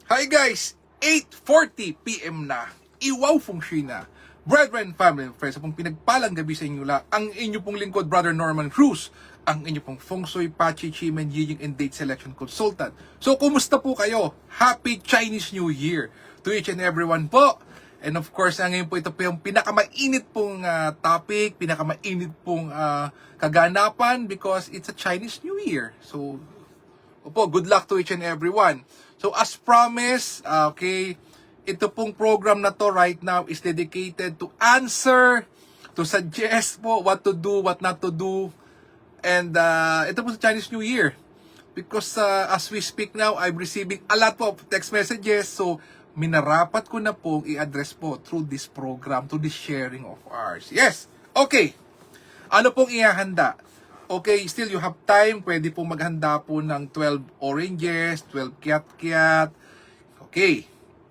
Hi guys! 8:40 PM na. Iwaw feng shui na. Brethren, family, and friends, sa pong pinagpalang gabi sa inyo la, ang inyo pong lingkod, Brother Norman Cruz, ang inyo pong feng shui, pachi, chimen, yijing, and date selection consultant. So, kumusta po kayo? Happy Chinese New Year to each and everyone po. And of course, ngayon po ito po yung pinakamainit pong topic, pinakamainit pong kaganapan because it's a Chinese New Year. So, opo, good luck to each and everyone. So as promised, okay, ito pong program na to right now is dedicated to answer, to suggest po what to do, what not to do. And ito po sa Chinese New Year. Because as we speak now, I'm receiving a lot po of text messages. So minarapat ko na pong i-address po through this program, through this sharing of ours. Yes, okay. Ano pong ihahanda? Okay, still you have time. Pwede pong maghanda po ng 12 oranges, 12 kiat-kiat. Okay.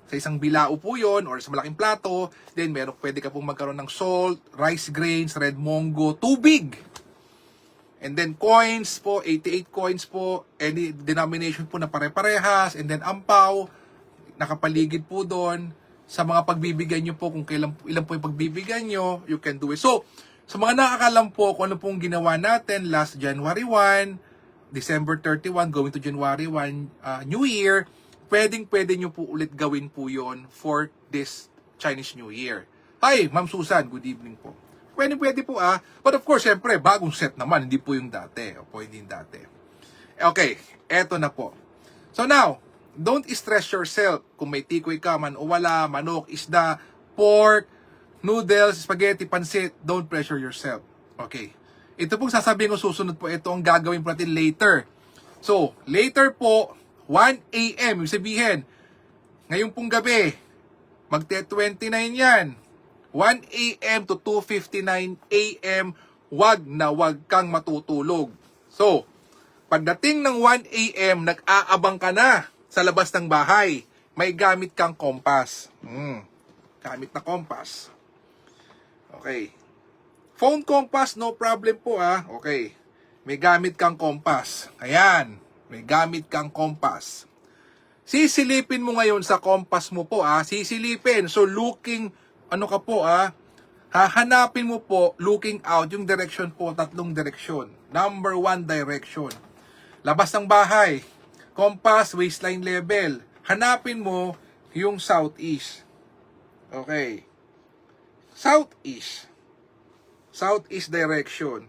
Sa isang bilao po yon or sa malaking plato. Then, pwede ka pong magkaroon ng salt, rice grains, red mongo, tubig. And then, coins po, 88 coins po. Any denomination po na pare-parehas. And then, ampaw. Nakapaligid po doon. Sa mga pagbibigyan nyo po, kung ilan po yung pagbibigyan nyo, you can do it. So, sa mga nakakalam po kung ano pong ginawa natin last January 1, December 31, going to January 1, New Year, pwede nyo po ulit gawin po yon for this Chinese New Year. Hi, Ma'am Susan, good evening po. Pwede po But of course, syempre, bagong set naman, hindi po yung dati. Opo, hindi yung dati. Okay, eto na po. So now, don't stress yourself kung may tikoy ka man o wala, manok, isda, pork, noodles, spaghetti, pansit, don't pressure yourself. Okay. Ito pong sasabihin ko susunod po, ito ang gagawin po natin later. So, later po, 1 a.m. Yung sabihin, ngayong pong gabi, magte-29 yan. 1 a.m. to 2:59 a.m. wag kang matutulog. So, pagdating ng 1 a.m., nag-aabang ka na sa labas ng bahay. May gamit kang kompas. Gamit na kompas. Okay. Phone compass, no problem po Okay. May gamit kang kompas. Ayan. May gamit kang kompas. Sisilipin mo ngayon sa kompas mo po Sisilipin. So looking, hahanapin mo po, looking out, yung direction po, tatlong direksyon. Number 1 direction. Labas ng bahay. Compass, waistline level. Hanapin mo yung southeast. Okay. Southeast. Southeast direction.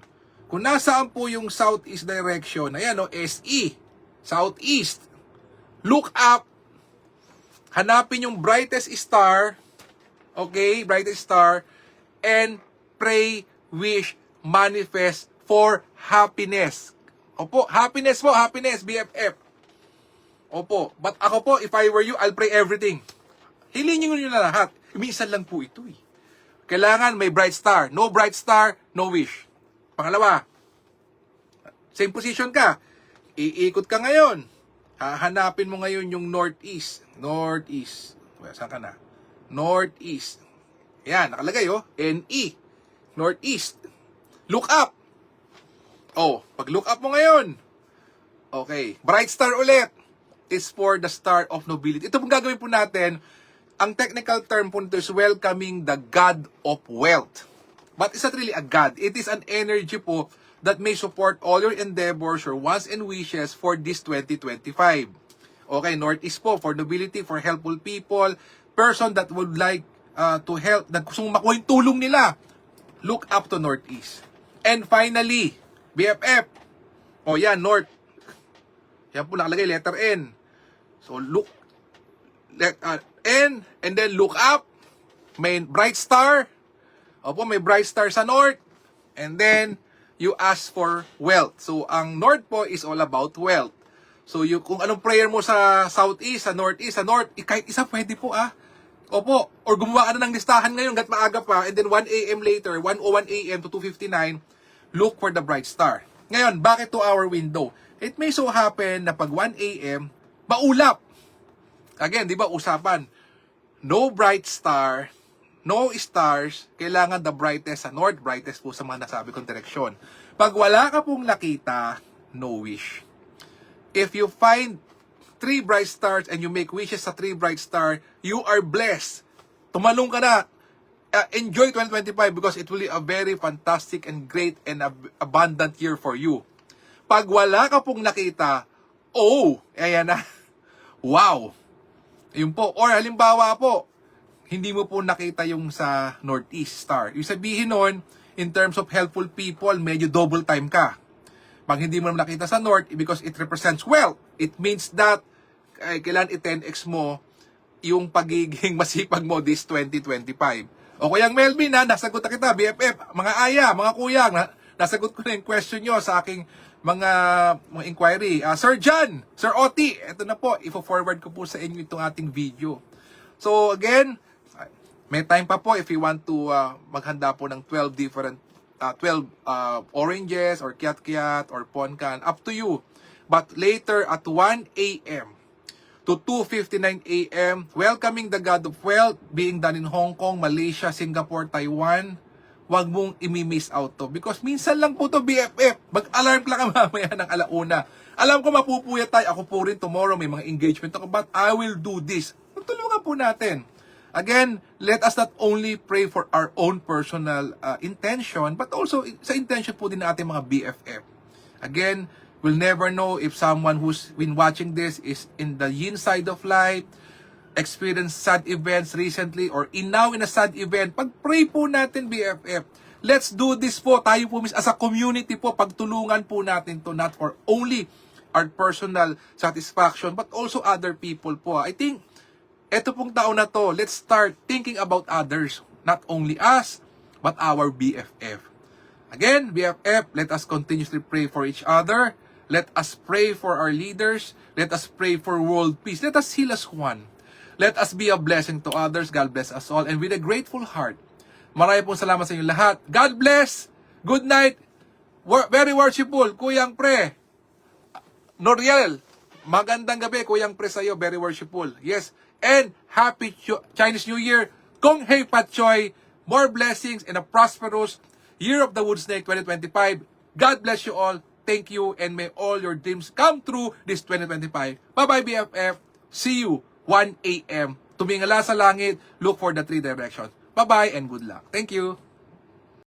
Kung nasaan po yung southeast direction, ayan SE. Southeast. Look up. Hanapin yung brightest star. Okay, brightest star. And pray, wish, manifest for happiness. Opo, happiness po, happiness, BFF. Opo, but ako po, if I were you, I'll pray everything. Hilingin nyo na lahat. Minsan lang po ito Kailangan may bright star. No bright star, no wish. Pangalawa, same position ka. Iikot ka ngayon. Hahanapin mo ngayon yung northeast. Northeast. Saan ka na? Northeast. Yan, nakalagay NE. Northeast. Look up. Pag look up mo ngayon. Okay, bright star ulit. Is for the star of nobility. Ito pong gagawin po natin. Ang technical term po nito is welcoming the God of wealth. But it's not really a God. It is an energy po that may support all your endeavors, your wants and wishes for this 2025. Okay, Northeast po, for nobility, for helpful people, person that would like to help, na gustong makuha yung tulong nila. Look up to Northeast. And finally, BFF. Yan, North. Yan po nakalagay, letter N. So, look, N, and then look up. May bright star. May bright star sa north. And then, you ask for wealth. So, ang north po is all about wealth. So, kung anong prayer mo sa southeast, sa northeast, sa north, kahit isa pwede po or gumawa ka na ng listahan ngayon, gat maaga pa, and then 1 a.m. later, 1:01 a.m. to 2:59, look for the bright star. Ngayon, bakit 2-hour window? It may so happen na pag 1 a.m., maulap. Again, di ba, usapan, no bright star, no stars, kailangan the brightest sa north, brightest po sa mga nasabi kong direksyon. Pag wala ka pong nakita, no wish. If you find 3 bright stars and you make wishes sa 3 bright star, you are blessed. Tumalong ka na. Enjoy 2025 because it will be a very fantastic and great and abundant year for you. Pag wala ka pong nakita, ayan na. Wow. Yun po. Or halimbawa po, hindi mo po nakita yung sa Northeast Star. Yung sabihin nun, in terms of helpful people, medyo double time ka. Pag hindi mo naman nakita sa North, because it represents wealth, it means that kailan i-10x mo yung pagiging masipag mo this 2025. O Kuyang Melvin, nasagot na kita, BFF, mga aya, mga kuyang, nasagot ko na yung question nyo sa aking mga inquiry. Sir John, Sir Oti, eto na po, ifo-forward ko po sa inyo itong ating video. So again, may time pa po if you want to maghanda po ng 12 different, 12 oranges or kiat-kiat or ponkan, up to you. But later at 1 a.m. to 2:59 a.m., welcoming the God of Wealth being done in Hong Kong, Malaysia, Singapore, Taiwan. Huwag mong imi-miss out to. Because minsan lang po to BFF. Mag-alarm lang ka mamaya ng alauna. Alam ko mapupuyat tayo. Ako po rin tomorrow may mga engagement ako. But I will do this. Tutulungan po natin. Again, let us not only pray for our own personal intention, but also sa intention po din ng ating mga BFF. Again, we'll never know if someone who's been watching this is in the yin side of life, experienced sad events recently, or now in a sad event. Pag-pray po natin, BFF. Let's do this po. Tayo po as a community po, pagtulungan po natin to, not for only our personal satisfaction, but also other people po. I think, eto pong taon na to, let's start thinking about others. Not only us, but our BFF. Again, BFF, let us continuously pray for each other. Let us pray for our leaders. Let us pray for world peace. Let us heal as one. Let us be a blessing to others. God bless us all. And with a grateful heart, marami pong salamat sa inyo lahat. God bless. Good night. Very worshipful. Kuyang Pre. Noriel. Magandang gabi. Kuyang Pre sa'yo. Very worshipful. Yes. And Happy Chinese New Year. Kong Hei Pat Choy. More blessings and a prosperous Year of the Wood Snake 2025. God bless you all. Thank you. And may all your dreams come true this 2025. Bye-bye, BFF. See you 1 a.m. Tumingala sa langit. Look for the 3 directions. Bye-bye and good luck. Thank you.